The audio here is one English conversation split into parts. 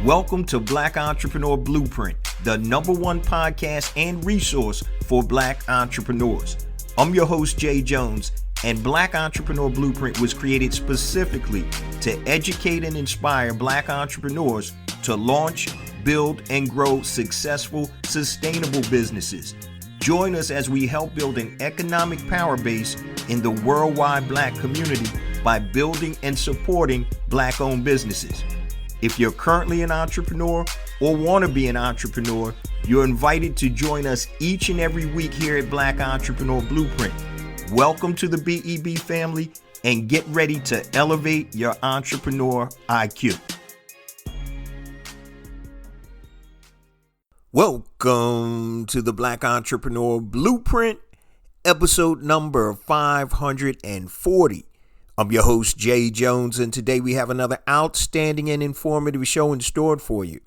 Welcome to Black Entrepreneur Blueprint, the #1 podcast and resource for Black entrepreneurs. I'm your host, Jay Jones, and Black Entrepreneur Blueprint was created specifically to educate and inspire Black entrepreneurs to launch, build, and grow successful, sustainable businesses. Join us as we help build an economic power base in the worldwide Black community by building and supporting Black-owned businesses. If you're currently an entrepreneur or want to be an entrepreneur, you're invited to join us each and every week here at Black Entrepreneur Blueprint. Welcome to the BEB family and get ready to elevate your entrepreneur IQ. Welcome to the Black Entrepreneur Blueprint, episode number 540. I'm your host, Jay Jones, and today we have another outstanding and informative show in store for you.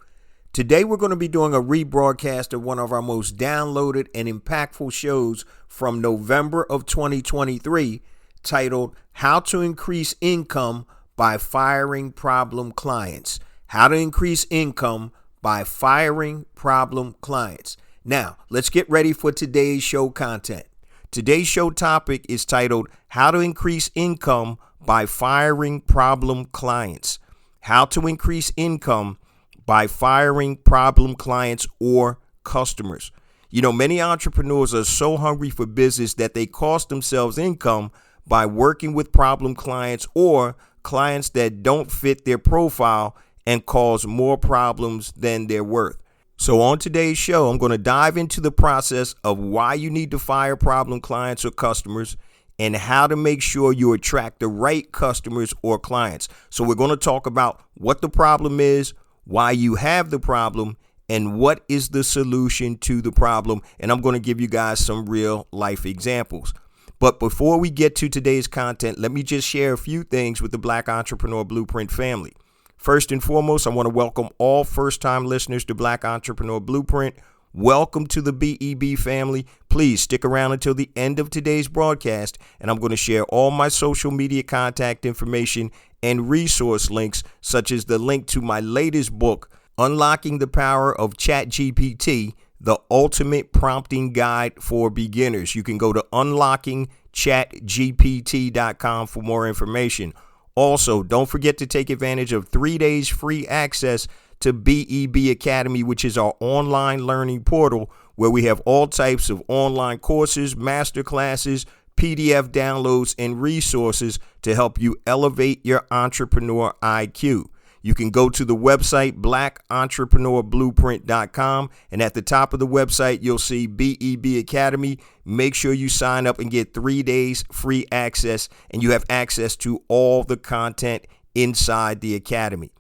Today we're going to be doing a rebroadcast of one of our most downloaded and impactful shows from November of 2023, titled How to Increase Income by Firing Problem Clients. How to increase income by firing problem clients. Now, let's get ready for today's show content. Today's show topic is titled How to Increase Income by Firing Problem Clients. How to increase income by firing problem clients or customers. You know, many entrepreneurs are so hungry for business that they cost themselves income by working with problem clients or clients that don't fit their profile and cause more problems than they're worth. So on today's show, I'm going to dive into the process of why you need to fire problem clients or customers and how to make sure you attract the right customers or clients. So we're going to talk about what the problem is, why you have the problem, and what is the solution to the problem. And I'm going to give you guys some real life examples. But before we get to today's content, let me just share a few things with the Black Entrepreneur Blueprint family. First and foremost, I want to welcome all first-time listeners to Black Entrepreneur Blueprint. Welcome to the BEB family. Please stick around until the end of today's broadcast, and I'm going to share all my social media contact information and resource links, such as the link to my latest book, Unlocking the Power of ChatGPT, the Ultimate Prompting Guide for Beginners. You can go to unlockingchatgpt.com for more information. Also, don't forget to take advantage of 3 days free access to BEB Academy, which is our online learning portal where we have all types of online courses, master classes, PDF downloads, and resources to help you elevate your entrepreneur IQ. You can go to the website blackentrepreneurblueprint.com, and at the top of the website, you'll see BEB Academy. Make sure you sign up and get 3 days free access, and you have access to all the content inside the Academy.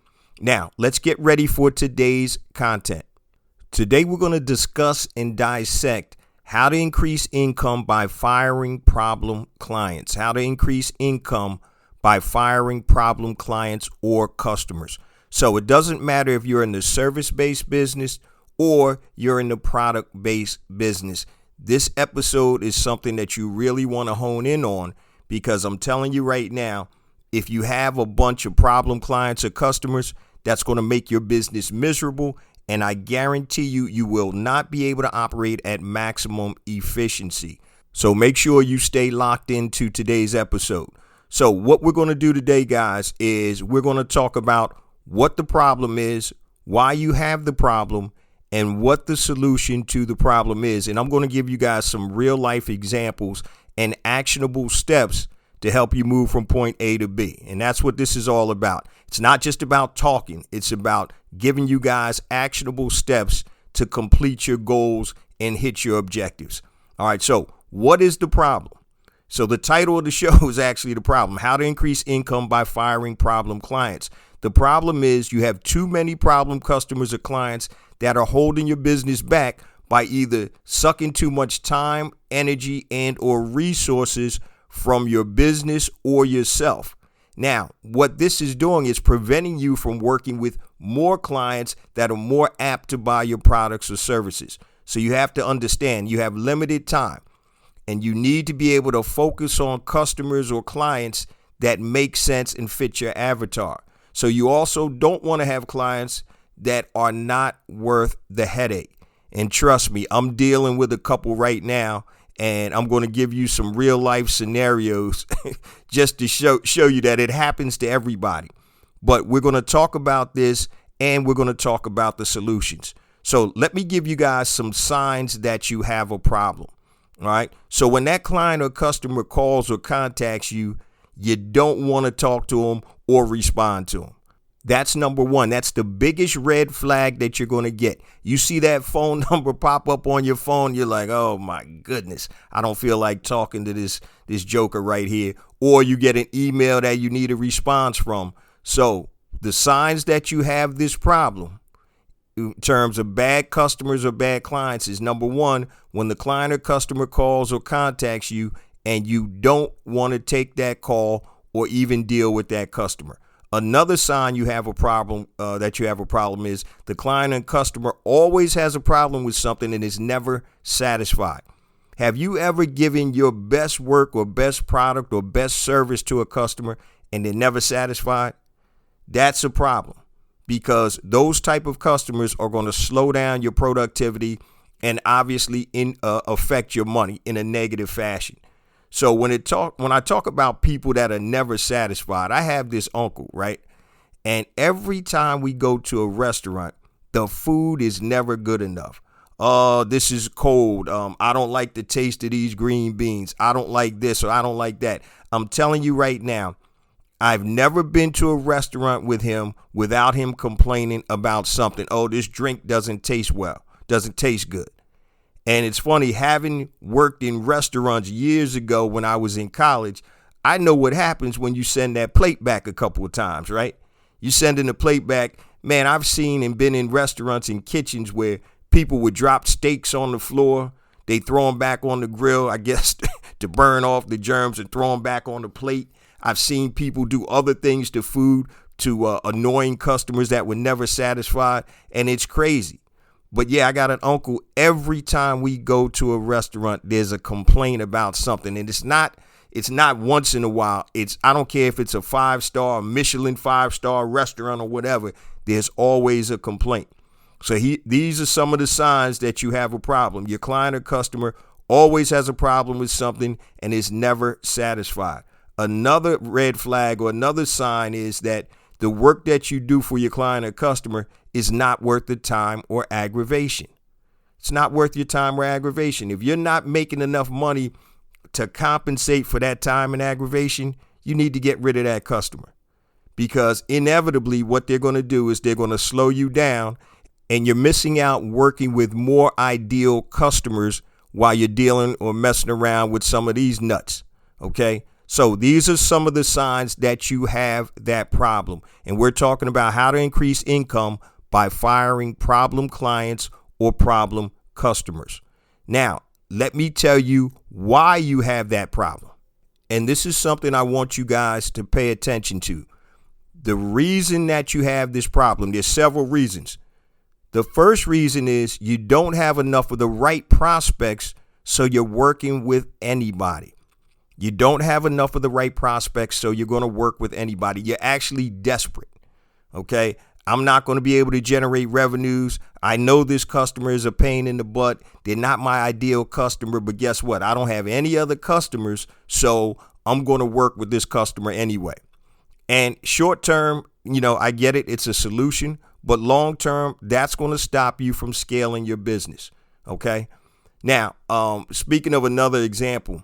Now, let's get ready for today's content. Today, we're going to discuss and dissect how to increase income by firing problem clients. How to increase income by firing problem clients or customers. So it doesn't matter if you're in the service-based business or you're in the product-based business. This episode is something that you really want to hone in on, because I'm telling you right now, if you have a bunch of problem clients or customers, that's going to make your business miserable, and I guarantee you, you will not be able to operate at maximum efficiency. So make sure you stay locked into today's episode. So what we're going to do today, guys, is we're going to talk about what the problem is, why you have the problem, and what the solution to the problem is. And I'm going to give you guys some real life examples and actionable steps to help you move from point A to B. And that's what this is all about. It's not just about talking. It's about giving you guys actionable steps to complete your goals and hit your objectives. All right. So what is the problem? So the title of the show is actually the problem: how to increase income by firing problem clients. The problem is you have too many problem customers or clients that are holding your business back by either sucking too much time, energy, and or resources from your business or yourself. Now, what this is doing is preventing you from working with more clients that are more apt to buy your products or services. So you have to understand you have limited time. And you need to be able to focus on customers or clients that make sense and fit your avatar. So you also don't want to have clients that are not worth the headache. And trust me, I'm dealing with a couple right now, and I'm going to give you some real life scenarios just to show you that it happens to everybody. But we're going to talk about this, and we're going to talk about the solutions. So let me give you guys some signs that you have a problem. All right. So when that client or customer calls or contacts you, you don't want to talk to them or respond to them. That's number one. That's the biggest red flag that you're going to get. You see that phone number pop up on your phone, you're like, oh my goodness, I don't feel like talking to this joker right here. Or you get an email that you need a response from. So the signs that you have this problem in terms of bad customers or bad clients is, number one, when the client or customer calls or contacts you and you don't want to take that call or even deal with that customer. Another sign you have a problem, is the client and customer always has a problem with something and is never satisfied. Have you ever given your best work or best product or best service to a customer and they're never satisfied? That's a problem, because those type of customers are going to slow down your productivity and obviously affect your money in a negative fashion. So when I talk about people that are never satisfied, I have this uncle, right? And every time we go to a restaurant, the food is never good enough. This is cold. I don't like the taste of these green beans. I don't like this or I don't like that. I'm telling you right now, I've never been to a restaurant with him without him complaining about something. Oh, this drink doesn't taste good. And it's funny, having worked in restaurants years ago when I was in college, I know what happens when you send that plate back a couple of times, right? You sending the plate back. Man, I've seen and been in restaurants and kitchens where people would drop steaks on the floor. They throw them back on the grill, I guess, to burn off the germs and throw them back on the plate. I've seen people do other things to food to annoying customers that were never satisfied, and it's crazy. But yeah, I got an uncle. Every time we go to a restaurant, there's a complaint about something. And it's not once in a while. I don't care if it's a 5-star, Michelin 5-star restaurant or whatever. There's always a complaint. So these are some of the signs that you have a problem. Your client or customer always has a problem with something and is never satisfied. Another red flag or another sign is that the work that you do for your client or customer is not worth the time or aggravation. It's not worth your time or aggravation. If you're not making enough money to compensate for that time and aggravation, you need to get rid of that customer, because inevitably what they're going to do is they're going to slow you down, and you're missing out working with more ideal customers while you're dealing or messing around with some of these nuts. Okay. So these are some of the signs that you have that problem. And we're talking about how to increase income by firing problem clients or problem customers. Now, let me tell you why you have that problem. And this is something I want you guys to pay attention to. The reason that you have this problem, there's several reasons. The first reason is you don't have enough of the right prospects, so you're working with anybody. You don't have enough of the right prospects, so you're going to work with anybody. You're actually desperate. Okay. I'm not going to be able to generate revenues. I know this customer is a pain in the butt. They're not my ideal customer, but guess what? I don't have any other customers, so I'm going to work with this customer anyway. And short term, I get it. It's a solution, but long term, that's going to stop you from scaling your business. Okay. Now, speaking of another example,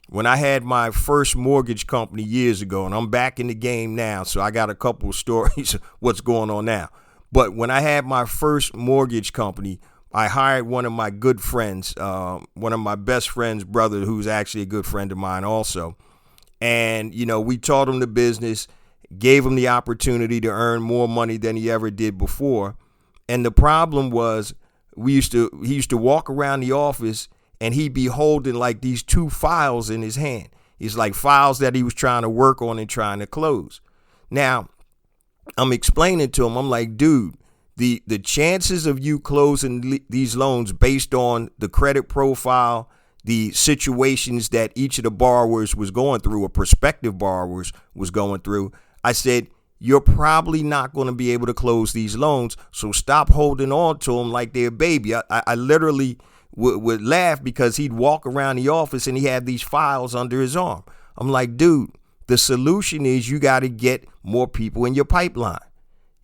when I had my first mortgage company years ago, and I'm back in the game now, so I got a couple of stories of what's going on now. But when I had my first mortgage company, I hired one of my good friends, one of my best friend's brother, who's actually a good friend of mine also. And, we taught him the business, gave him the opportunity to earn more money than he ever did before. And the problem was he used to walk around the office and he'd be holding like these 2 files in his hand. It's like files that he was trying to work on and trying to close. Now, I'm explaining to him, I'm like, dude, the chances of you closing these loans based on the credit profile, the situations that each of the borrowers was going through, or prospective borrowers was going through, I said, you're probably not going to be able to close these loans. So stop holding on to them like they're a baby. I literally would laugh because he'd walk around the office and he had these files under his arm. I'm like, dude, the solution is you got to get more people in your pipeline.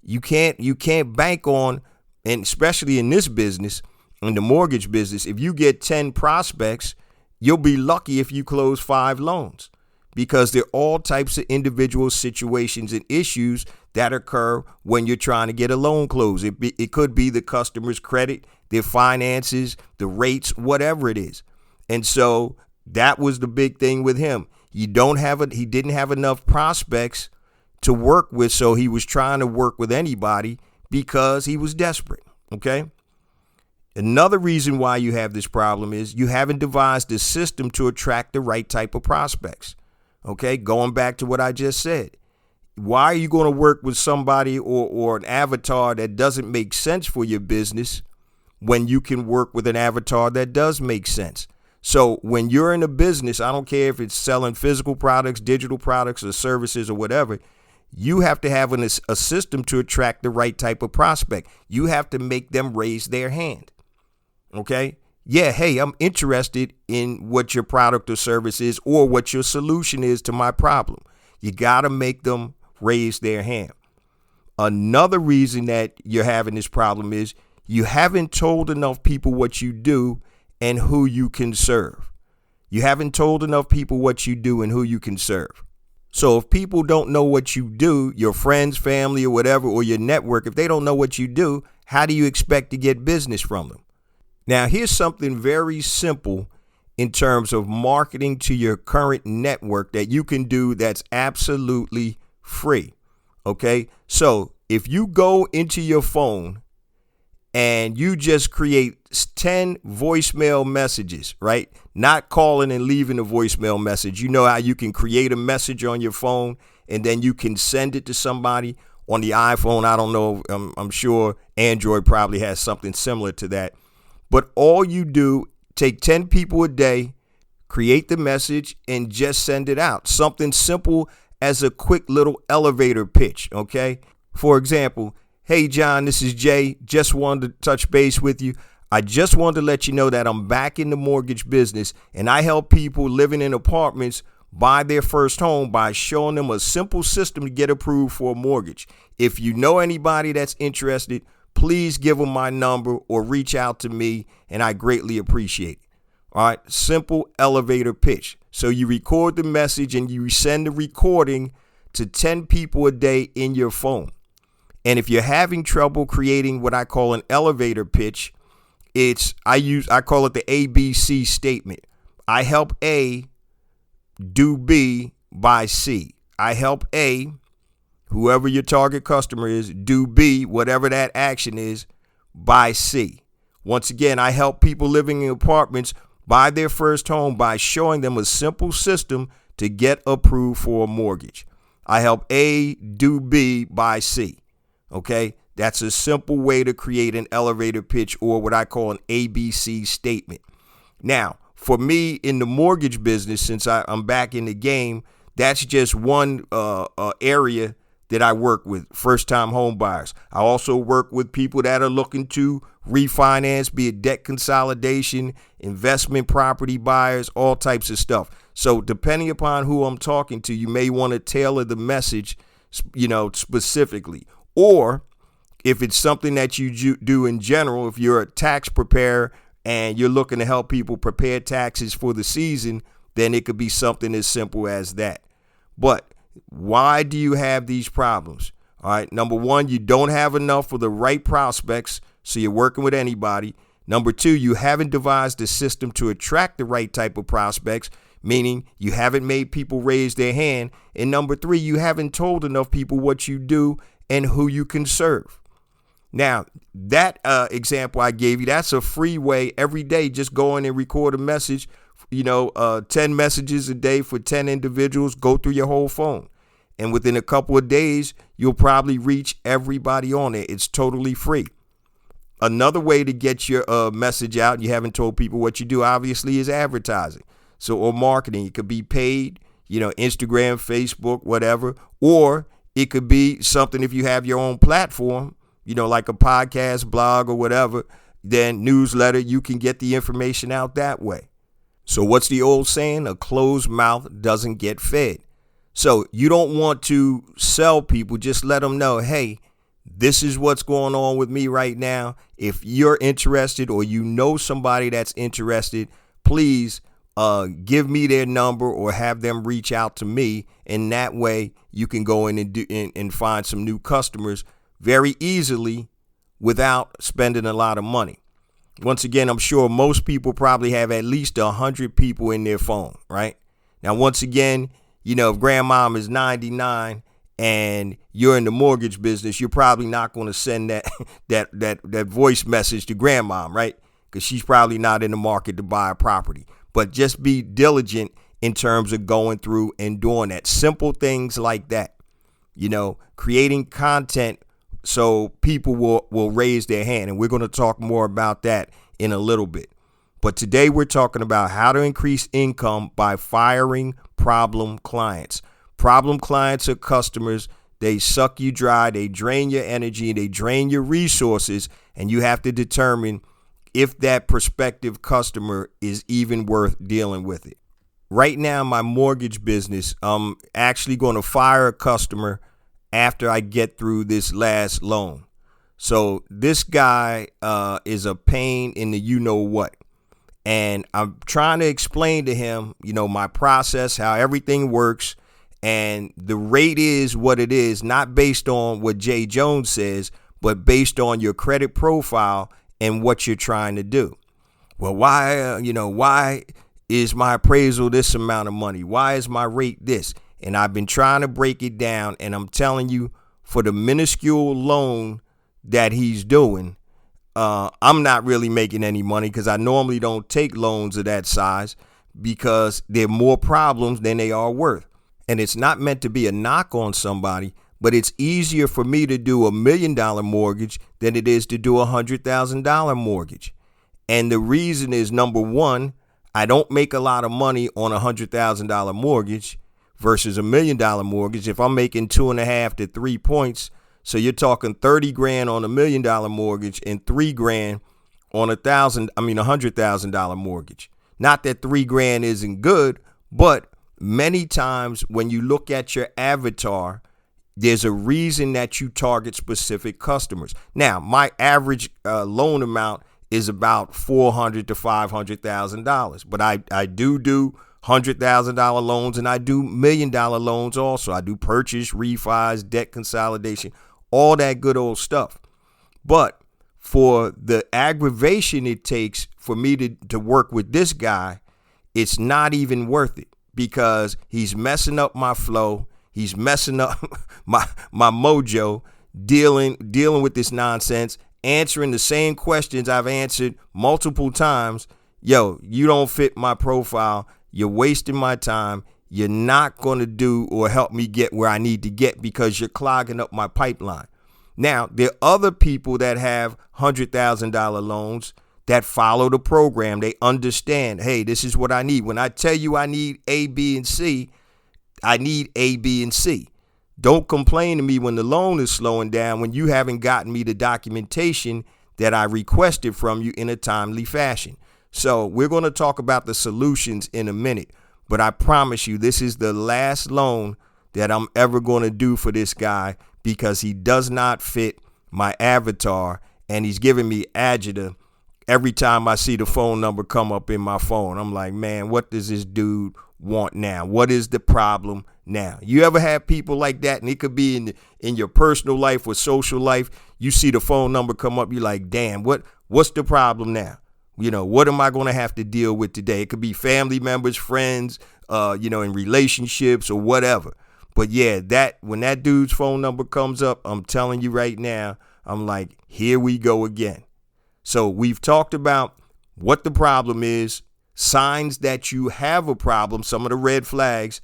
You can't bank on, and especially in this business, in the mortgage business, if you get 10 prospects, you'll be lucky if you close 5 loans, because there are all types of individual situations and issues that occur when you're trying to get a loan closed. It could be the customer's credit, their finances, the rates, whatever it is. And so that was the big thing with him. He didn't have enough prospects to work with, so he was trying to work with anybody because he was desperate. Okay. Another reason why you have this problem is you haven't devised a system to attract the right type of prospects. Okay, going back to what I just said. Why are you going to work with somebody or an avatar that doesn't make sense for your business when you can work with an avatar that does make sense? So when you're in a business, I don't care if it's selling physical products, digital products, or services or whatever, you have to have a system to attract the right type of prospect. You have to make them raise their hand. Okay? Yeah, hey, I'm interested in what your product or service is or what your solution is to my problem. You got to make them raise their hand. Another reason that you're having this problem is you haven't told enough people what you do and who you can serve. You haven't told enough people what you do and who you can serve. So if people don't know what you do, your friends, family, or whatever, or your network, if they don't know what you do, how do you expect to get business from them? Now, here's something very simple in terms of marketing to your current network that you can do that's absolutely free. Okay, so if you go into your phone and you just create 10 voicemail messages, right? Not calling and leaving a voicemail message. You know how you can create a message on your phone and then you can send it to somebody on the iPhone. I don't know. I'm sure Android probably has something similar to that. But all you do, take 10 people a day, create the message, and just send it out. Something simple as a quick little elevator pitch, okay? For example, hey, John, this is Jay. Just wanted to touch base with you. I just wanted to let you know that I'm back in the mortgage business, and I help people living in apartments buy their first home by showing them a simple system to get approved for a mortgage. If you know anybody that's interested, please give them my number or reach out to me, and I greatly appreciate it. All right, simple elevator pitch. So you record the message and you send the recording to 10 people a day in your phone. And if you're having trouble creating what I call an elevator pitch, I call it the ABC statement. I help A do B by C. I help A, whoever your target customer is, do B, whatever that action is, by C. Once again, I help people living in apartments buy their first home by showing them a simple system to get approved for a mortgage. I help A do B by C. Okay, that's a simple way to create an elevator pitch, or what I call an ABC statement. Now, for me in the mortgage business, since I'm back in the game, that's just one area that I work with, first-time home buyers. I also work with people that are looking to refinance, be it debt consolidation, investment property buyers, all types of stuff. So depending upon who I'm talking to, you may want to tailor the message, specifically. Or if it's something that you do in general, if you're a tax preparer and you're looking to help people prepare taxes for the season, then it could be something as simple as that. But why do you have these problems? All right. Number one, you don't have enough for the right prospects, so you're working with anybody. Number two, you haven't devised a system to attract the right type of prospects, meaning you haven't made people raise their hand. And number three, you haven't told enough people what you do and who you can serve. Now, that example I gave you, that's a free way every day. Just go in and record a message, 10 messages a day for 10 individuals, go through your whole phone. And within a couple of days, you'll probably reach everybody on it. It's totally free. Another way to get your message out, and you haven't told people what you do, obviously, is advertising. So, or marketing. It could be paid, Instagram, Facebook, whatever. Or It could be something if you have your own platform, like a podcast, blog, or whatever, then newsletter, you can get the information out that way. So what's the old saying? A closed mouth doesn't get fed. So you don't want to sell people. Just let them know, hey, this is what's going on with me right now. If you're interested or somebody that's interested, please give me their number or have them reach out to me. And that way you can go in and find some new customers very easily without spending a lot of money. Once again, I'm sure most people probably have at least 100 people in their phone, right? Now, once again, if grandmom is 99 and you're in the mortgage business, you're probably not going to send that voice message to grandmom, right? Because she's probably not in the market to buy a property. But just be diligent in terms of going through and doing that. Simple things like that, creating content so people will raise their hand. And we're going to talk more about that in a little bit. But today we're talking about how to increase income by firing problem clients. Problem clients are customers. They suck you dry. They drain your energy. They drain your resources. And you have to determine if that prospective customer is even worth dealing with it. Right now, my mortgage business, I'm actually going to fire a customer after I get through this last loan. So this guy is a pain in the you-know-what. And I'm trying to explain to him, my process, how everything works. And the rate is what it is, not based on what Jay Jones says, but based on your credit profile and what you're trying to do. Well, why is my appraisal this amount of money? Why is my rate this? And I've been trying to break it down, and I'm telling you, for the minuscule loan that he's doing, I'm not really making any money because I normally don't take loans of that size because there are more problems than they are worth. And it's not meant to be a knock on somebody, but it's easier for me to do $1 million mortgage than it is to do a $100,000 mortgage. And the reason is, number one, I don't make a lot of money on a $100,000 mortgage versus $1 million mortgage. If I'm making 2.5 to 3 points, so you're talking 30 grand on $1 million mortgage and 3 grand on a $100,000 mortgage. Not that 3 grand isn't good, but many times when you look at your avatar, there's a reason that you target specific customers. Now, my average loan amount is about $400,000 to $500,000, but I do $100,000 loans and I do $1 million loans also. I do purchase, refis, debt consolidation, all that good old stuff. But for the aggravation it takes for me to work with this guy, it's not even worth it because he's messing up my flow. He's messing up my mojo, dealing with this nonsense, answering the same questions I've answered multiple times. Yo, you don't fit my profile. You're wasting my time. You're not going to do or help me get where I need to get because you're clogging up my pipeline. Now, there are other people that have $100,000 loans that follow the program. They understand, hey, this is what I need. When I tell you I need A, B, and C, I need A, B, and C. Don't complain to me when the loan is slowing down when you haven't gotten me the documentation that I requested from you in a timely fashion. So we're going to talk about the solutions in a minute, but I promise you this is the last loan that I'm ever going to do for this guy because he does not fit my avatar and he's giving me agita every time I see the phone number come up in my phone. I'm like, man, what does this dude want now? What is the problem now? You ever have people like that? And it could be in your personal life or social life. You see the phone number come up. You're like, damn, what's the problem now? What am I going to have to deal with today? It could be family members, friends, in relationships or whatever. But yeah, when that dude's phone number comes up, I'm telling you right now, I'm like, here we go again. So we've talked about what the problem is, signs that you have a problem, some of the red flags.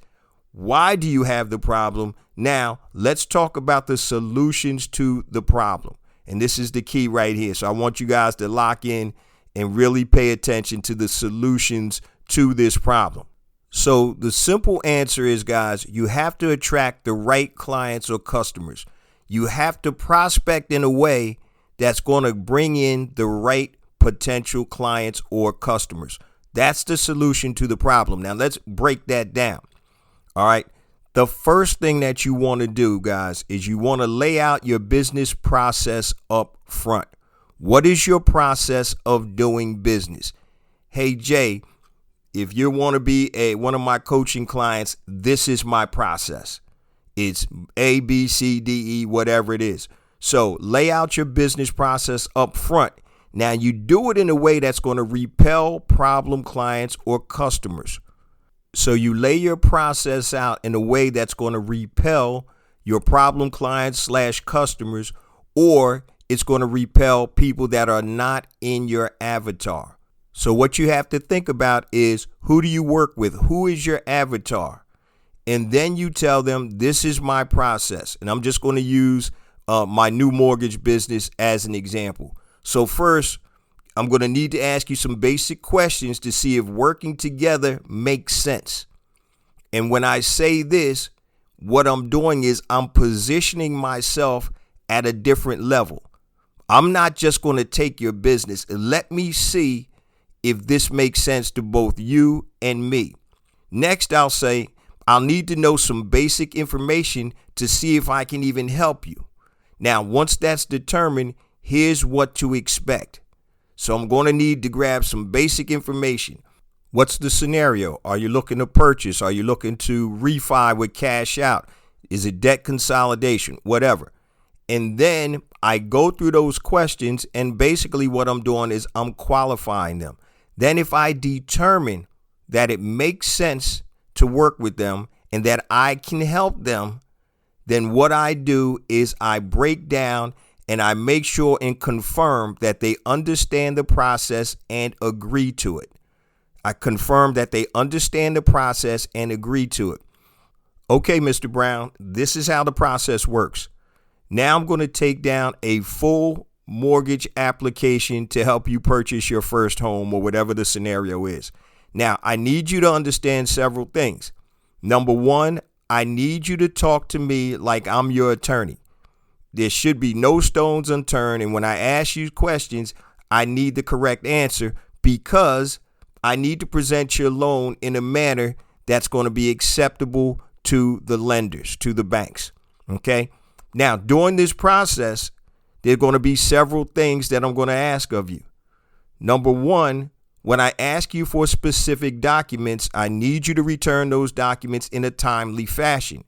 Why do you have the problem? Now, let's talk about the solutions to the problem. And this is the key right here. So I want you guys to lock in and really pay attention to the solutions to this problem. So the simple answer is, guys, you have to attract the right clients or customers. You have to prospect in a way that's going to bring in the right potential clients or customers. That's the solution to the problem. Now let's break that down. All right. The first thing that you want to do, guys, is you want to lay out your business process up front. What is your process of doing business? Hey, Jay, if you want to be one of my coaching clients, this is my process. It's A, B, C, D, E, whatever it is. So lay out your business process up front. Now you do it in a way that's going to repel problem clients or customers. So you lay your process out in a way that's going to repel your problem clients / customers, or it's going to repel people that are not in your avatar. So what you have to think about is, who do you work with? Who is your avatar? And then you tell them, this is my process. And I'm just going to use my new mortgage business as an example. So first, I'm going to need to ask you some basic questions to see if working together makes sense. And when I say this, what I'm doing is I'm positioning myself at a different level. I'm not just going to take your business. Let me see if this makes sense to both you and me. Next, I'll say, I'll need to know some basic information to see if I can even help you. Now, once that's determined, here's what to expect. So I'm going to need to grab some basic information. What's the scenario? Are you looking to purchase? Are you looking to refi with cash out? Is it debt consolidation? Whatever. And then I go through those questions, and basically what I'm doing is I'm qualifying them. Then if I determine that it makes sense to work with them and that I can help them, then what I do is I break down and I make sure and confirm that they understand the process and agree to it. I confirm that they understand the process and agree to it. Okay, Mr. Brown, this is how the process works. Now I'm going to take down a full mortgage application to help you purchase your first home or whatever the scenario is. Now, I need you to understand several things. Number one, I need you to talk to me like I'm your attorney. There should be no stones unturned. And when I ask you questions, I need the correct answer, because I need to present your loan in a manner that's going to be acceptable to the lenders, to the banks. Okay. Now, during this process, there are going to be several things that I'm going to ask of you. Number one, when I ask you for specific documents, I need you to return those documents in a timely fashion.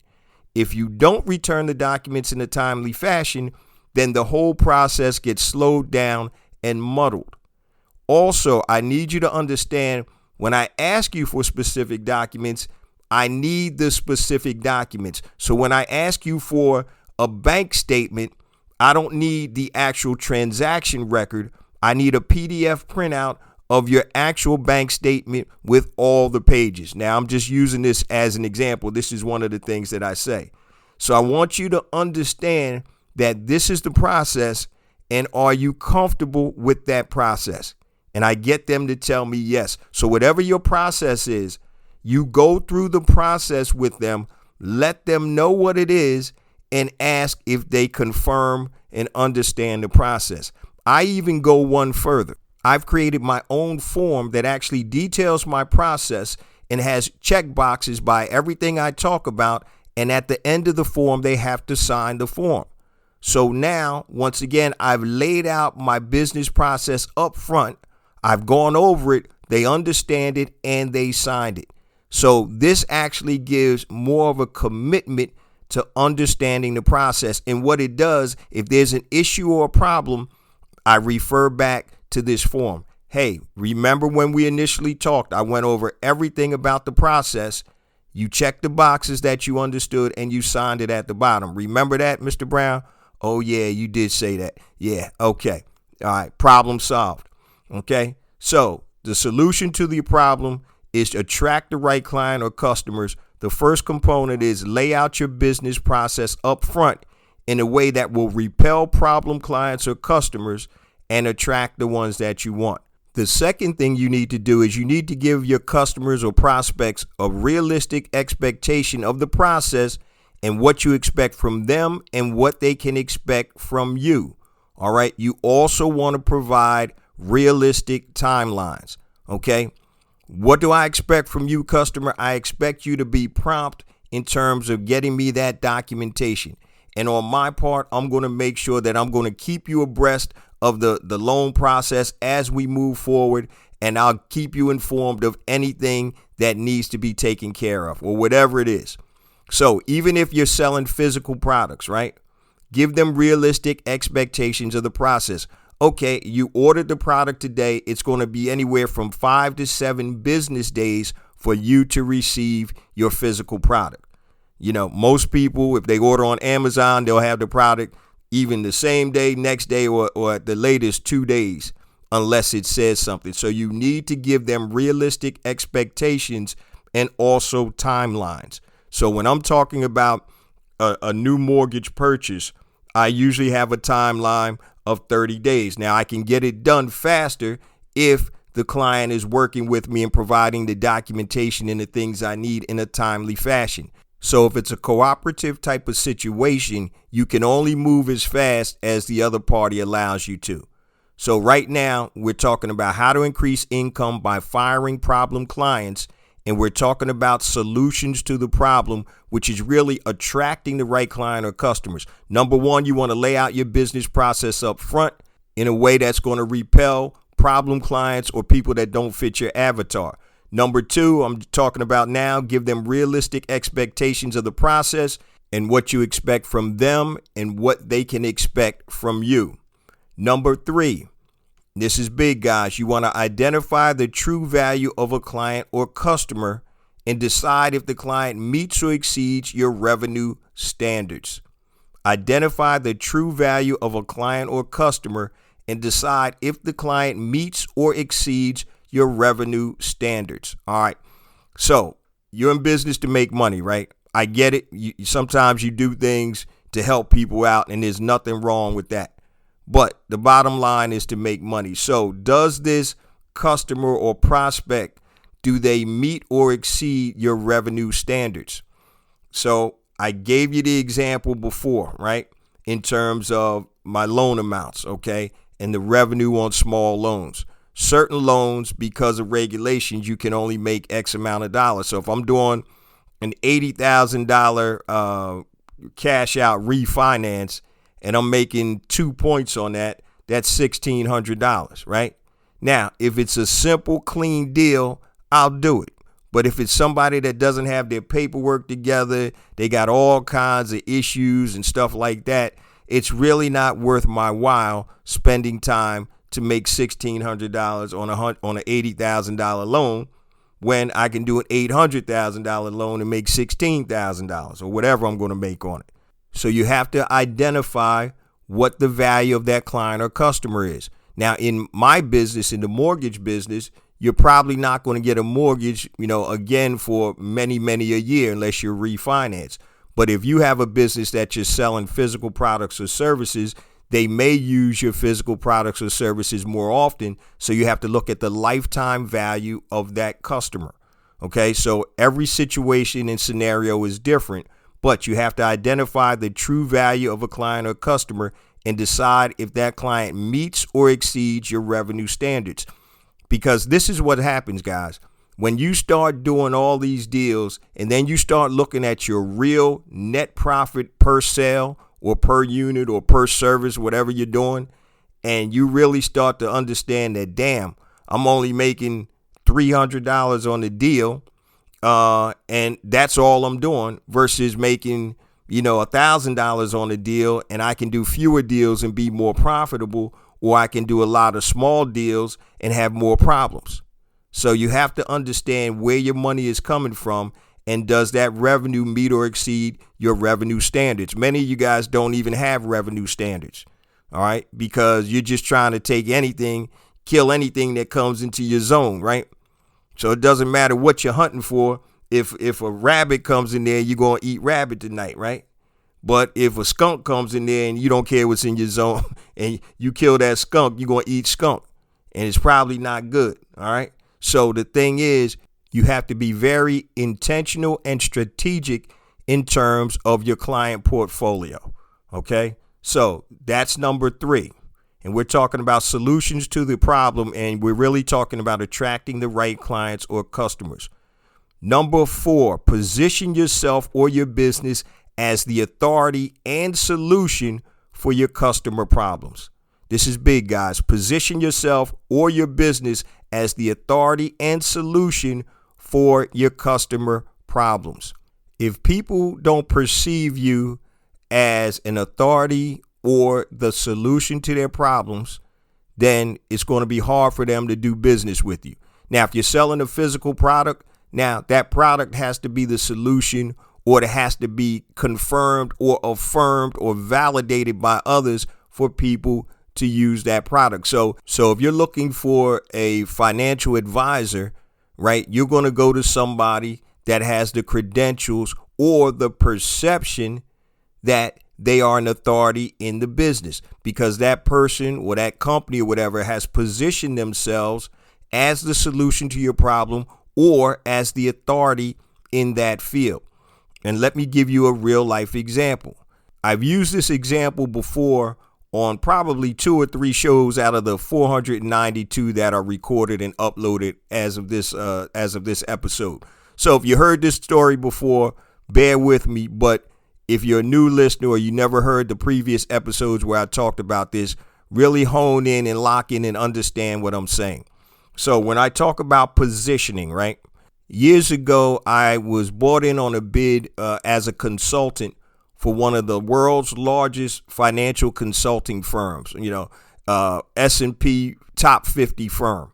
If you don't return the documents in a timely fashion, then the whole process gets slowed down and muddled. Also, I need you to understand, when I ask you for specific documents, I need the specific documents. So when I ask you for a bank statement, I don't need the actual transaction record. I need a PDF printout of your actual bank statement with all the pages. Now, I'm just using this as an example. This is one of the things that I say. So I want you to understand that this is the process, and are you comfortable with that process? And I get them to tell me yes. So whatever your process is, you go through the process with them, let them know what it is, and ask if they confirm and understand the process. I even go one further. I've created my own form that actually details my process and has check boxes by everything I talk about. And at the end of the form, they have to sign the form. So now, once again, I've laid out my business process up front. I've gone over it. They understand it and they signed it. So this actually gives more of a commitment to understanding the process. And what it does, if there's an issue or a problem, I refer back to this form. Hey, remember when we initially talked, I went over everything about the process. You checked the boxes that you understood and you signed it at the bottom. Remember that, Mr. Brown? Oh, yeah, you did say that. Yeah. Okay. All right. Problem solved. Okay. So the solution to the problem is to attract the right client or customers. The first component is lay out your business process up front in a way that will repel problem clients or customers and attract the ones that you want. The second thing you need to do is you need to give your customers or prospects a realistic expectation of the process and what you expect from them and what they can expect from you. All right. You also want to provide realistic timelines. Okay. What do I expect from you, customer? I expect you to be prompt in terms of getting me that documentation. And on my part, I'm going to make sure that I'm going to keep you abreast of the loan process as we move forward. And I'll keep you informed of anything that needs to be taken care of or whatever it is. So even if you're selling physical products, right? Give them realistic expectations of the process. Okay, you ordered the product today. It's going to be anywhere from 5 to 7 business days for you to receive your physical product. You know, most people, if they order on Amazon, they'll have the product even the same day, next day, or at the latest 2 days, unless it says something. So you need to give them realistic expectations and also timelines. So when I'm talking about a new mortgage purchase, I usually have a timeline of 30 days. Now, I can get it done faster if the client is working with me and providing the documentation and the things I need in a timely fashion. So if it's a cooperative type of situation, you can only move as fast as the other party allows you to. So right now, we're talking about how to increase income by firing problem clients. And we're talking about solutions to the problem, which is really attracting the right client or customers. Number one, you want to lay out your business process up front in a way that's going to repel problem clients or people that don't fit your avatar. Number two, I'm talking about now, give them realistic expectations of the process and what you expect from them and what they can expect from you. Number three, this is big, guys. You want to identify the true value of a client or customer and decide if the client meets or exceeds your revenue standards. Identify the true value of a client or customer and decide if the client meets or exceeds your revenue standards. All right. So you're in business to make money, right? I get it. Sometimes you do things to help people out, and there's nothing wrong with that. But the bottom line is to make money. So does this customer or prospect, do they meet or exceed your revenue standards? So I gave you the example before, right? In terms of my loan amounts, okay? And the revenue on small loans. Certain loans, because of regulations, you can only make X amount of dollars. So if I'm doing an $80,000 cash out refinance and I'm making 2 points on that, that's $1,600, right? Now, if it's a simple, clean deal, I'll do it. But if it's somebody that doesn't have their paperwork together, they got all kinds of issues and stuff like that, it's really not worth my while spending time to make $1,600 on an $80,000 loan when I can do an $800,000 loan and make $16,000 or whatever I'm going to make on it. So you have to identify what the value of that client or customer is. Now, in my business, in the mortgage business, you're probably not going to get a mortgage, again for many, many a year unless you're refinanced. But if you have a business that you're selling physical products or services, they may use your physical products or services more often. So you have to look at the lifetime value of that customer. Okay, so every situation and scenario is different, but you have to identify the true value of a client or customer and decide if that client meets or exceeds your revenue standards. Because this is what happens, guys. When you start doing all these deals and then you start looking at your real net profit per sale or per unit or per service, whatever you're doing, and you really start to understand that, damn, I'm only making $300 on the deal, and that's all I'm doing, versus making, $1,000 on the deal, and I can do fewer deals and be more profitable, or I can do a lot of small deals and have more problems. So you have to understand where your money is coming from, and does that revenue meet or exceed your revenue standards? Many of you guys don't even have revenue standards, all right, because you're just trying to take anything, kill anything that comes into your zone, right? So it doesn't matter what you're hunting for. If a rabbit comes in there, you're going to eat rabbit tonight, right? But if a skunk comes in there and you don't care what's in your zone and you kill that skunk, you're going to eat skunk. and it's probably not good. All right. So the thing is, you have to be very intentional and strategic in terms of your client portfolio. Okay. So that's number 3. And we're talking about solutions to the problem, and we're really talking about attracting the right clients or customers. Number 4, position yourself or your business as the authority and solution for your customer problems. This is big, guys. Position yourself or your business as the authority and solution for your customer problems. If people don't perceive you as an authority or the solution to their problems, then it's going to be hard for them to do business with you. Now, if you're selling a physical product, now that product has to be the solution, or it has to be confirmed or affirmed or validated by others for people to use that product. So if you're looking for a financial advisor, right, you're going to go to somebody that has the credentials or the perception that they are an authority in the business, because that person or that company or whatever has positioned themselves as the solution to your problem or as the authority in that field. And let me give you a real life example. I've used this example before on probably 2 or 3 shows out of the 492 that are recorded and uploaded as of this episode. So if you heard this story before, bear with me. But if you're a new listener or you never heard the previous episodes where I talked about this, really hone in and lock in and understand what I'm saying. So when I talk about positioning, right? Years ago, I was brought in on a bid as a consultant for one of the world's largest financial consulting firms, S&P top 50 firm.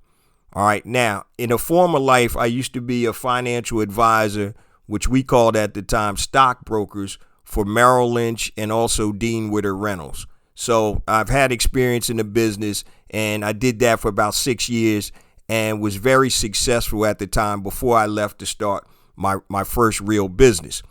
All right. Now, in a former life, I used to be a financial advisor, which we called at the time stockbrokers, for Merrill Lynch and also Dean Witter Reynolds. So I've had experience in the business, and I did that for about 6 years and was very successful at the time before I left to start my first real business.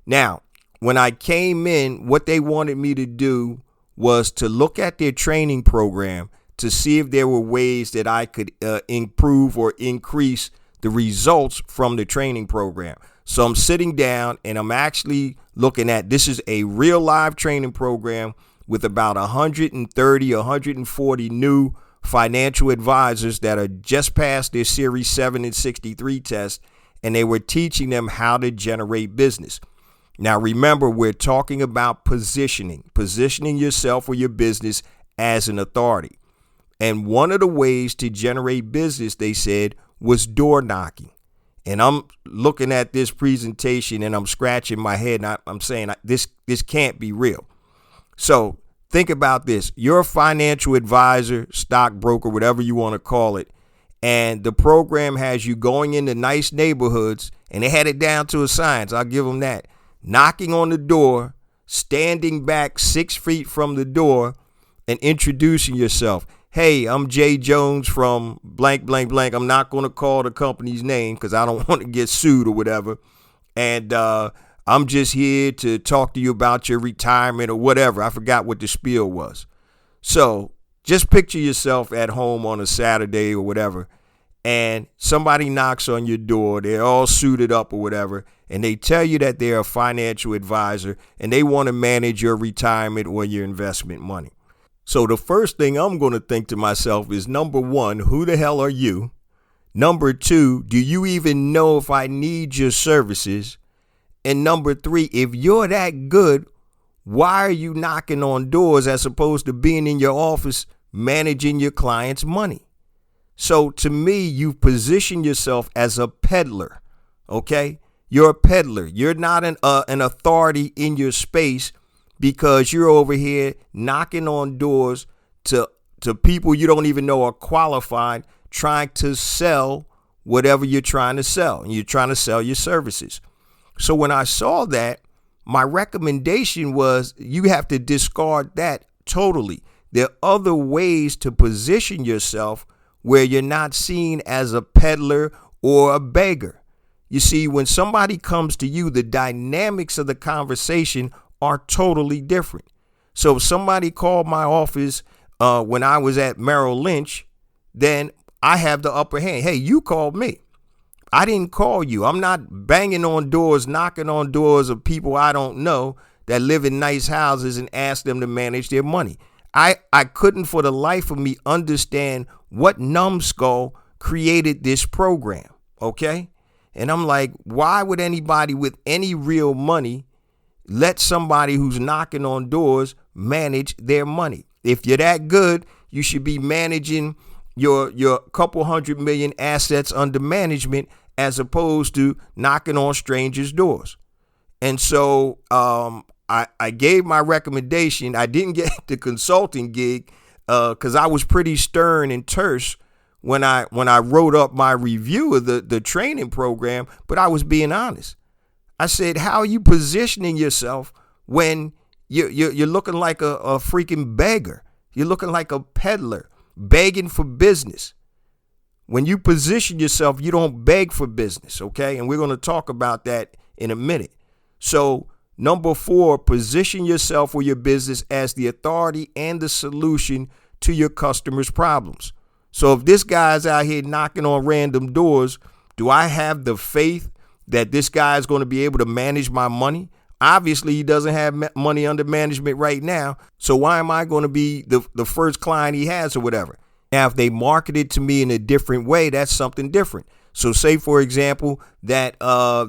Now, when I came in, what they wanted me to do was to look at their training program to see if there were ways that I could improve or increase the results from the training program. So I'm sitting down and I'm actually looking at, this is a real live training program with about 130, 140 new financial advisors that are just past their Series 7 and 63 test, and they were teaching them how to generate business. Now, remember, we're talking about positioning yourself or your business as an authority. And one of the ways to generate business, they said, was door knocking. And I'm looking at this presentation and I'm scratching my head and I'm saying this can't be real. So think about this. You're a financial advisor, stockbroker, whatever you want to call it. And the program has you going into nice neighborhoods, and they had it down to a science. I'll give them that. Knocking on the door, standing back 6 feet from the door and introducing yourself. Hey, I'm Jay Jones from blank, blank, blank. I'm not going to call the company's name because I don't want to get sued or whatever. And I'm just here to talk to you about your retirement or whatever. I forgot what the spiel was. So just picture yourself at home on a Saturday or whatever, and somebody knocks on your door. They're all suited up or whatever, and they tell you that they're a financial advisor and they want to manage your retirement or your investment money. So the first thing I'm going to think to myself is, number 1, who the hell are you? Number 2, do you even know if I need your services? And number 3, if you're that good, why are you knocking on doors as opposed to being in your office managing your client's money? So to me, you've positioned yourself as a peddler. Okay? You're a peddler. You're not an authority in your space, because you're over here knocking on doors to people you don't even know are qualified, trying to sell whatever you're trying to sell. And you're trying to sell your services. So when I saw that, my recommendation was you have to discard that totally. There are other ways to position yourself where you're not seen as a peddler or a beggar. You see, when somebody comes to you, the dynamics of the conversation are totally different. So if somebody called my office when I was at Merrill Lynch, then I have the upper hand. Hey, you called me. I didn't call you. I'm not banging on doors, knocking on doors of people I don't know that live in nice houses and ask them to manage their money. I couldn't for the life of me understand what numbskull created this program, okay? And I'm like, why would anybody with any real money let somebody who's knocking on doors manage their money? If you're that good, you should be managing your couple 100 million assets under management as opposed to knocking on strangers' doors. And so I gave my recommendation. I didn't get the consulting gig because I was pretty stern and terse when I wrote up my review of the training program, but I was being honest. I said, how are you positioning yourself when you're looking like a freaking beggar? You're looking like a peddler begging for business. When you position yourself, you don't beg for business, okay? And we're going to talk about that in a minute. So number 4, position yourself or your business as the authority and the solution to your customers' problems. So if this guy's out here knocking on random doors, do I have the faith that this guy is going to be able to manage my money? Obviously, he doesn't have money under management right now. So why am I going to be the first client he has or whatever? Now, if they market it to me in a different way, that's something different. So say, for example, that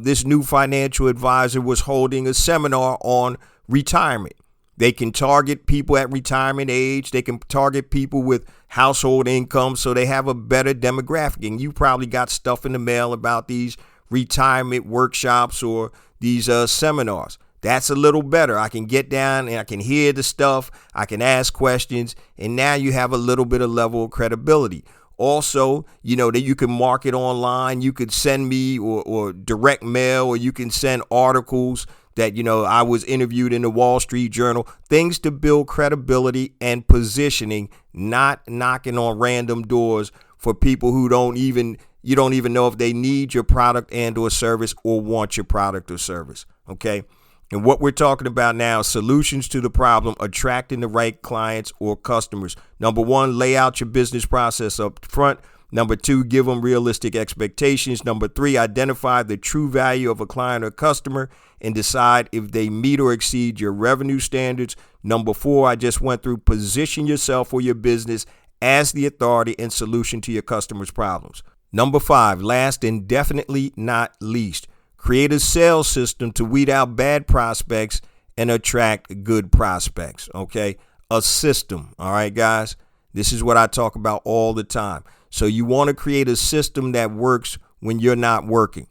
this new financial advisor was holding a seminar on retirement. They can target people at retirement age. They can target people with household income so they have a better demographic. And you probably got stuff in the mail about these retirement workshops or these seminars. That's a little better. I can get down and I can hear the stuff. I can ask questions. And now you have a little bit of level of credibility. Also, that you can market online. You could send me or direct mail, or you can send articles that, I was interviewed in the Wall Street Journal, things to build credibility and positioning, not knocking on random doors for people who you don't even know if they need your product and or service or want your product or service. Okay. And what we're talking about now, solutions to the problem, attracting the right clients or customers. Number 1, lay out your business process up front. Number 2, give them realistic expectations. Number 3, identify the true value of a client or customer and decide if they meet or exceed your revenue standards. Number 4, I just went through, position yourself or your business as the authority and solution to your customers' problems. Number 5, last and definitely not least, create a sales system to weed out bad prospects and attract good prospects. Okay. A system. All right, guys. This is what I talk about all the time. So you want to create a system that works when you're not working.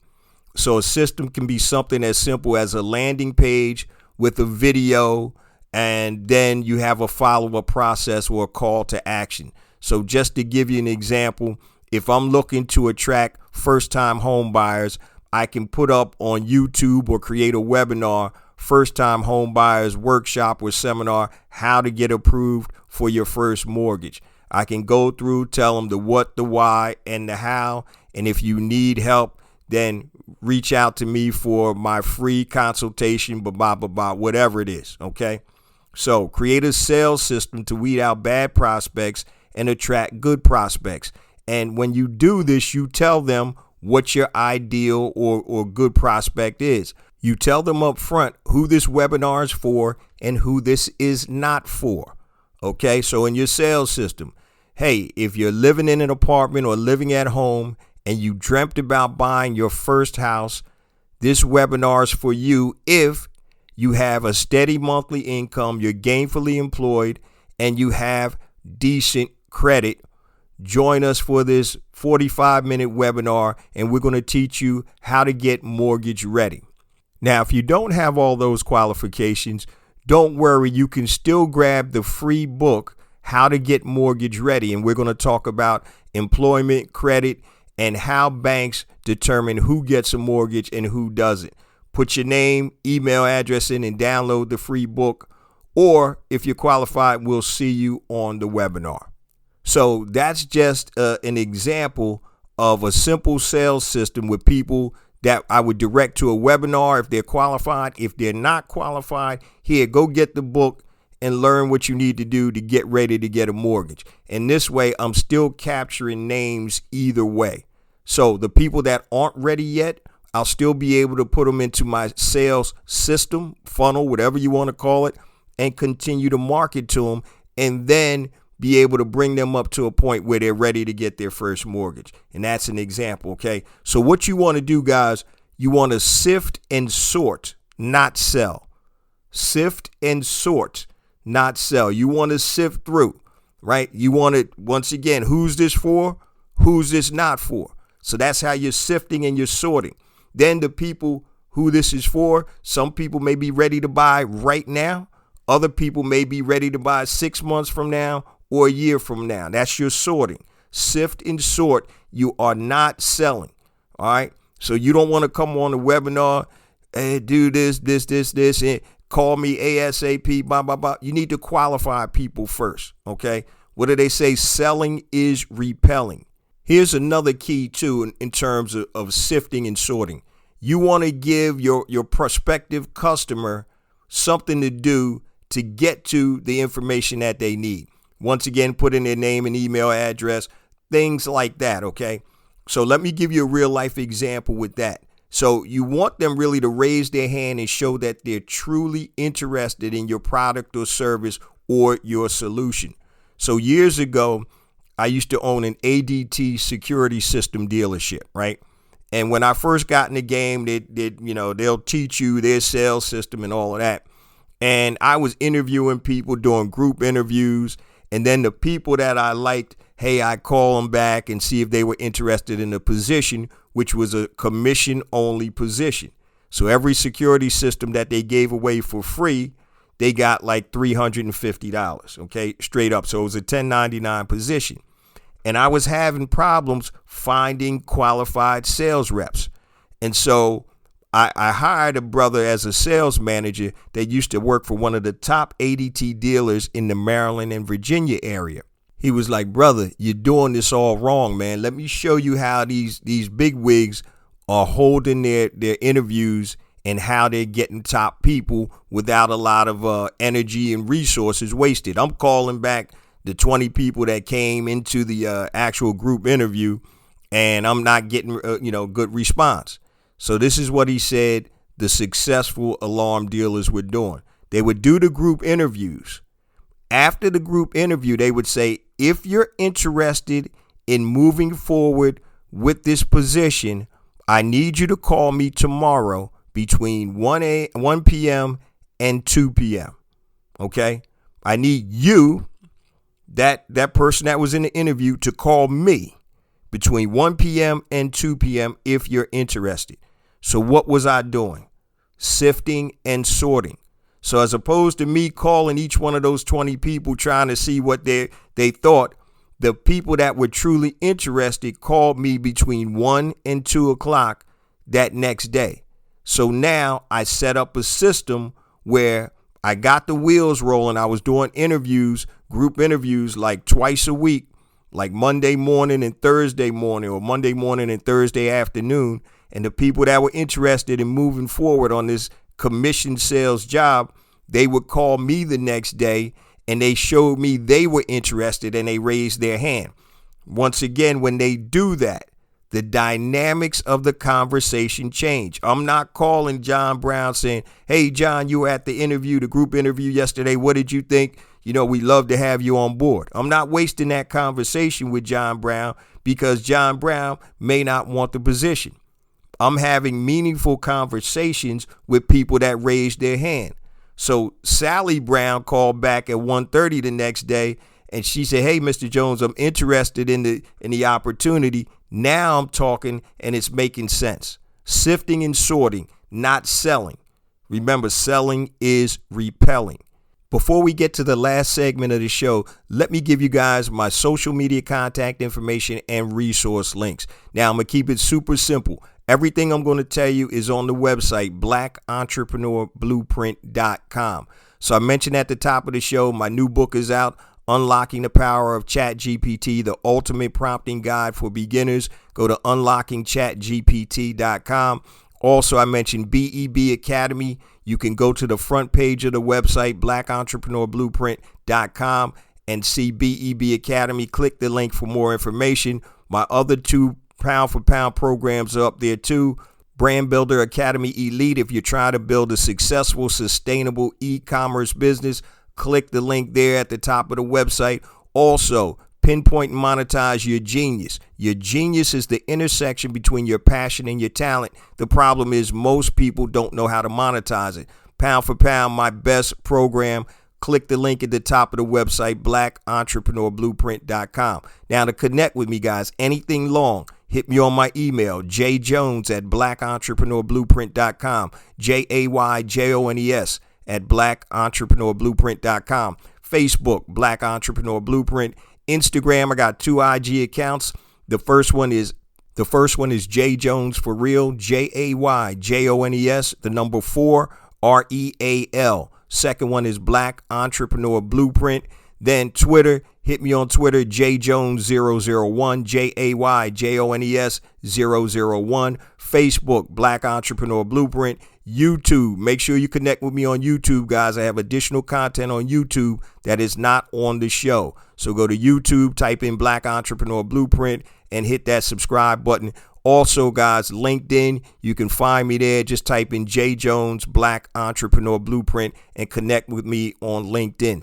So a system can be something as simple as a landing page with a video, and then you have a follow-up process or a call to action. So just to give you an example, if I'm looking to attract first-time home buyers, I can put up on YouTube or create a webinar, first-time home buyers workshop or seminar, how to get approved for your first mortgage. I can go through, tell them the what, the why, and the how. And if you need help, then reach out to me for my free consultation, whatever it is. Okay. So create a sales system to weed out bad prospects and attract good prospects. And when you do this, you tell them what your ideal or good prospect is. You tell them up front who this webinar is for and who this is not for. Okay, so in your sales system, hey, if you're living in an apartment or living at home and you dreamt about buying your first house, this webinar is for you if you have a steady monthly income, you're gainfully employed, and you have decent credit. Join us for this 45-minute webinar, and we're going to teach you how to get mortgage ready. Now, if you don't have all those qualifications, don't worry. You can still grab the free book, How to Get Mortgage Ready. And we're going to talk about employment, credit, and how banks determine who gets a mortgage and who doesn't. Put your name, email address in and download the free book. Or if you're qualified, we'll see you on the webinar. So that's just an example of a simple sales system with people that I would direct to a webinar if they're qualified. If they're not qualified, here, go get the book and learn what you need to do to get ready to get a mortgage. And this way, I'm still capturing names either way. So the people that aren't ready yet, I'll still be able to put them into my sales system, funnel, whatever you want to call it, and continue to market to them, and then be able to bring them up to a point where they're ready to get their first mortgage. And that's an example, okay? So what you want to do, guys, you want to sift and sort, not sell. Sift and sort, not sell. You want to sift through, right? You want to, once again, who's this for? Who's this not for? So that's how you're sifting and you're sorting. Then the people who this is for, some people may be ready to buy right now. Other people may be ready to buy 6 months from now or a year from now. That's your sorting. Sift and sort. You are not selling. All right. So you don't want to come on the webinar and do this, and call me ASAP, blah, blah, blah. You need to qualify people first. Okay. What do they say? Selling is repelling. Here's another key too in terms of sifting and sorting. You want to give your prospective customer something to do to get to the information that they need. Once again, put in their name and email address, things like that, okay? So let me give you a real life example with that. So you want them really to raise their hand and show that they're truly interested in your product or service or your solution. So years ago, I used to own an ADT security system dealership, right? And when I first got in the game, they'll teach you their sales system and all of that. And I was interviewing people, doing group interviews. And then the people that I liked, hey, I call them back and see if they were interested in the position, which was a commission-only position. So every security system that they gave away for free, they got like $350, okay, straight up. So it was a 1099 position. And I was having problems finding qualified sales reps. And so I hired a brother as a sales manager that used to work for one of the top ADT dealers in the Maryland and Virginia area. He was like, brother, you're doing this all wrong, man. Let me show you how these big wigs are holding their interviews and how they're getting top people without a lot of energy and resources wasted. I'm calling back the 20 people that came into the actual group interview, and I'm not getting good response. So this is what he said the successful alarm dealers were doing. They would do the group interviews. After the group interview, they would say, if you're interested in moving forward with this position, I need you to call me tomorrow between 1 p.m. and 2 p.m. Okay? I need you, that person that was in the interview, to call me between 1 p.m. and 2 p.m. if you're interested. So what was I doing? Sifting and sorting. So as opposed to me calling each one of those 20 people trying to see what they thought, the people that were truly interested called me between 1 and 2 o'clock that next day. So now I set up a system where I got the wheels rolling. I was doing interviews, group interviews, like twice a week, like Monday morning and Thursday morning, or Monday morning and Thursday afternoon. And the people that were interested in moving forward on this commission sales job, they would call me the next day and they showed me they were interested and they raised their hand. Once again, when they do that, the dynamics of the conversation change. I'm not calling John Brown saying, hey, John, you were at the interview, the group interview yesterday. What did you think? We'd love to have you on board. I'm not wasting that conversation with John Brown because John Brown may not want the position. I'm having meaningful conversations with people that raised their hand. So Sally Brown called back at 1:30 the next day, and she said, hey, Mr. Jones, I'm interested in the opportunity. Now I'm talking, and it's making sense. Sifting and sorting, not selling. Remember, selling is repelling. Before we get to the last segment of the show, let me give you guys my social media contact information and resource links. Now, I'm going to keep it super simple. Everything I'm going to tell you is on the website, blackentrepreneurBlueprint.com. So I mentioned at the top of the show, my new book is out, Unlocking the Power of ChatGPT, the ultimate prompting guide for beginners. Go to unlockingchatgpt.com. Also, I mentioned BEB Academy. You can go to the front page of the website, blackentrepreneurblueprint.com, and see BEB Academy. Click the link for more information. My other 2 pound for pound programs are up there too. Brand Builder Academy Elite. If you're trying to build a successful, sustainable e-commerce business, click the link there at the top of the website. Also, Pinpoint and Monetize Your Genius. Your genius is the intersection between your passion and your talent. The problem is most people don't know how to monetize it. Pound for pound, my best program. Click the link at the top of the website, blackentrepreneurblueprint.com. Now, to connect with me, guys, anything long, hit me on my email, jjones@blackentrepreneurblueprint.com, JAYJONES@blackentrepreneurblueprint.com. Facebook, Black Entrepreneur Blueprint. Instagram, I got 2 IG accounts. The first one is J Jones for real, JAYJONES, the number 4, REAL. Second one is Black Entrepreneur Blueprint. Then Twitter, hit me on Twitter, JJones001, JAYJONES001. Facebook, Black Entrepreneur Blueprint. YouTube, make sure you connect with me on YouTube, guys. I have additional content on YouTube that is not on the show. So go to YouTube, type in Black Entrepreneur Blueprint, and hit that subscribe button. Also, guys, LinkedIn, you can find me there. Just type in J Jones Black Entrepreneur Blueprint and connect with me on LinkedIn.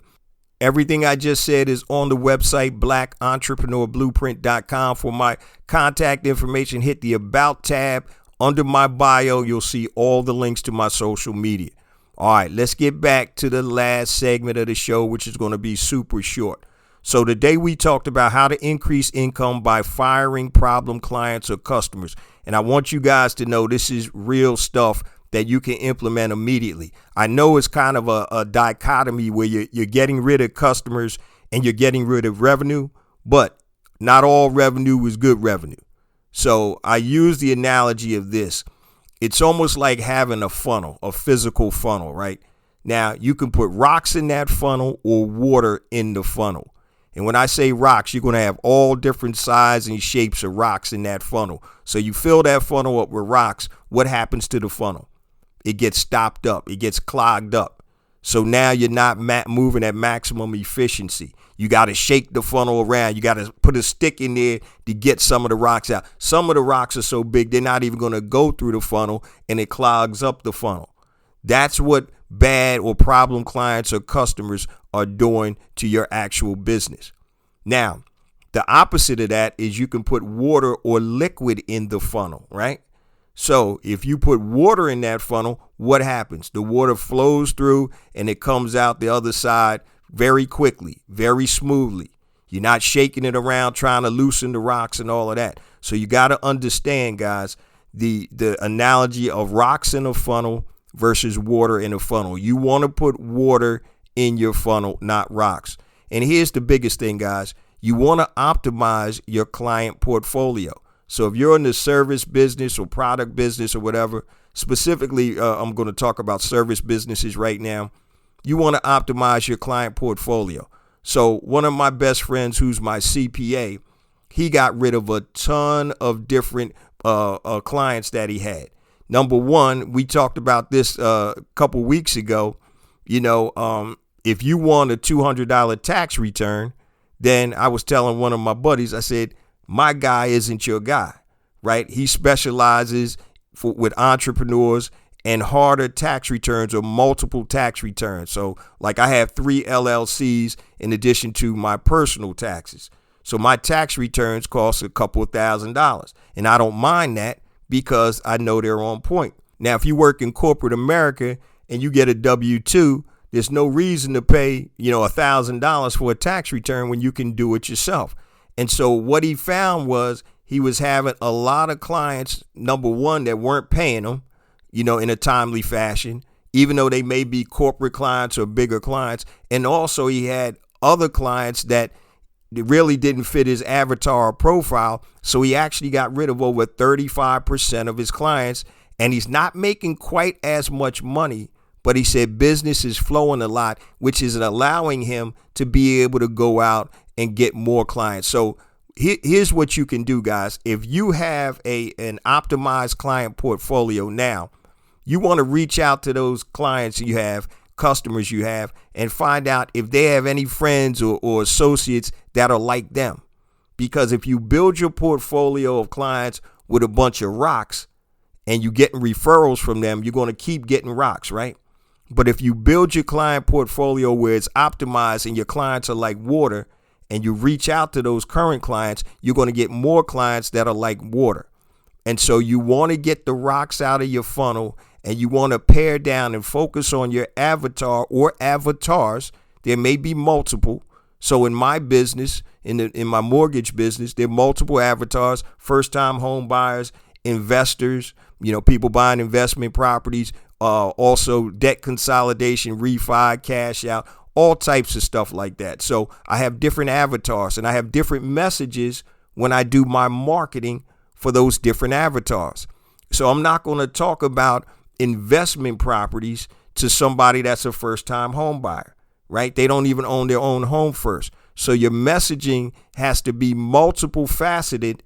Everything I just said is on the website, blackentrepreneurblueprint.com. For my contact information, hit the About tab. Under my bio, you'll see all the links to my social media. All right, let's get back to the last segment of the show, which is going to be super short. So today we talked about how to increase income by firing problem clients or customers. And I want you guys to know this is real stuff that you can implement immediately. I know it's kind of a dichotomy where you're getting rid of customers and you're getting rid of revenue, but not all revenue is good revenue. So I use the analogy of this. It's almost like having a funnel, a physical funnel, right? Now, you can put rocks in that funnel or water in the funnel. And when I say rocks, you're going to have all different sizes and shapes of rocks in that funnel. So you fill that funnel up with rocks. What happens to the funnel? It gets stopped up. It gets clogged up. So now you're not moving at maximum efficiency. You got to shake the funnel around. You got to put a stick in there to get some of the rocks out. Some of the rocks are so big, they're not even going to go through the funnel, and it clogs up the funnel. That's what bad or problem clients or customers are doing to your actual business. Now, the opposite of that is you can put water or liquid in the funnel, right? So if you put water in that funnel, what happens? The water flows through and it comes out the other side very quickly, very smoothly. You're not shaking it around trying to loosen the rocks and all of that. So you got to understand, guys, the analogy of rocks in a funnel versus water in a funnel. You want to put water in your funnel, not rocks. And here's the biggest thing, guys. You want to optimize your client portfolio. So if you're in the service business or product business or whatever, specifically, I'm going to talk about service businesses right now. You want to optimize your client portfolio. So one of my best friends, who's my CPA, he got rid of a ton of different clients that he had. Number one, we talked about this a couple weeks ago. You know, if you want a $200 tax return, then I was telling one of my buddies, I said, my guy isn't your guy, right? He specializes with entrepreneurs and harder tax returns or multiple tax returns. So like I have 3 LLCs in addition to my personal taxes. So my tax returns cost a couple of $1,000s. And I don't mind that because I know they're on point. Now, if you work in corporate America and you get a W-2, there's no reason to pay, $1,000 for a tax return when you can do it yourself. And so what he found was he was having a lot of clients, number one, that weren't paying him, in a timely fashion, even though they may be corporate clients or bigger clients. And also he had other clients that really didn't fit his avatar or profile. So he actually got rid of over 35% of his clients, and he's not making quite as much money. But he said business is flowing a lot, which is allowing him to be able to go out and get more clients. So here's what you can do, guys. If you have an optimized client portfolio now, you want to reach out to those clients you have, customers you have, and find out if they have any friends or associates that are like them. Because if you build your portfolio of clients with a bunch of rocks and you're getting referrals from them, you're going to keep getting rocks, right? But if you build your client portfolio where it's optimized and your clients are like water, and you reach out to those current clients, you're going to get more clients that are like water. And so you want to get the rocks out of your funnel, and you want to pare down and focus on your avatar or avatars. There may be multiple. So in my business, in my mortgage business, there are multiple avatars: first-time home buyers, investors, people buying investment properties, also debt consolidation, refi, cash out, all types of stuff like that. So I have different avatars, and I have different messages when I do my marketing for those different avatars. So I'm not going to talk about investment properties to somebody that's a first-time home buyer, right? They don't even own their own home first. So your messaging has to be multiple faceted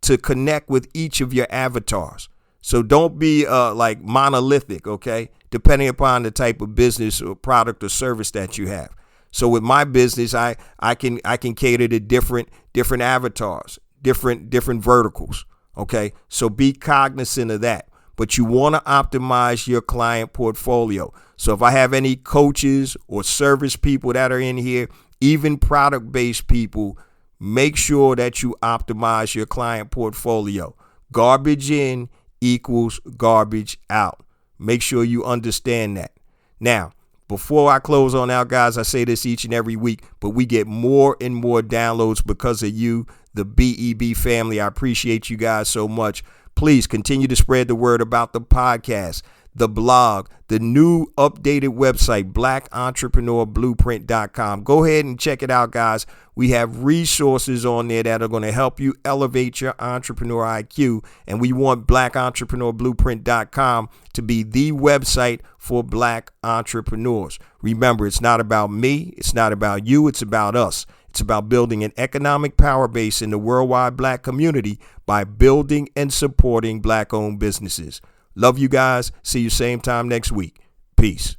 to connect with each of your avatars. So don't be like monolithic, okay? Depending upon the type of business or product or service that you have. So with my business, I can cater to different avatars, different verticals, okay? So be cognizant of that. But you want to optimize your client portfolio. So if I have any coaches or service people that are in here, even product-based people, make sure that you optimize your client portfolio. Garbage in equals garbage out. Make sure you understand that. Now, before I close on out, guys, I say this each and every week, but we get more and more downloads because of you, the BEB family. I appreciate you guys so much. Please continue to spread the word about the podcast, the blog, the new updated website, blackentrepreneurblueprint.com. Go ahead and check it out, guys. We have resources on there that are going to help you elevate your entrepreneur IQ. And we want blackentrepreneurblueprint.com to be the website for Black entrepreneurs. Remember, it's not about me. It's not about you. It's about us. It's about building an economic power base in the worldwide Black community by building and supporting Black-owned businesses. Love you guys. See you same time next week. Peace.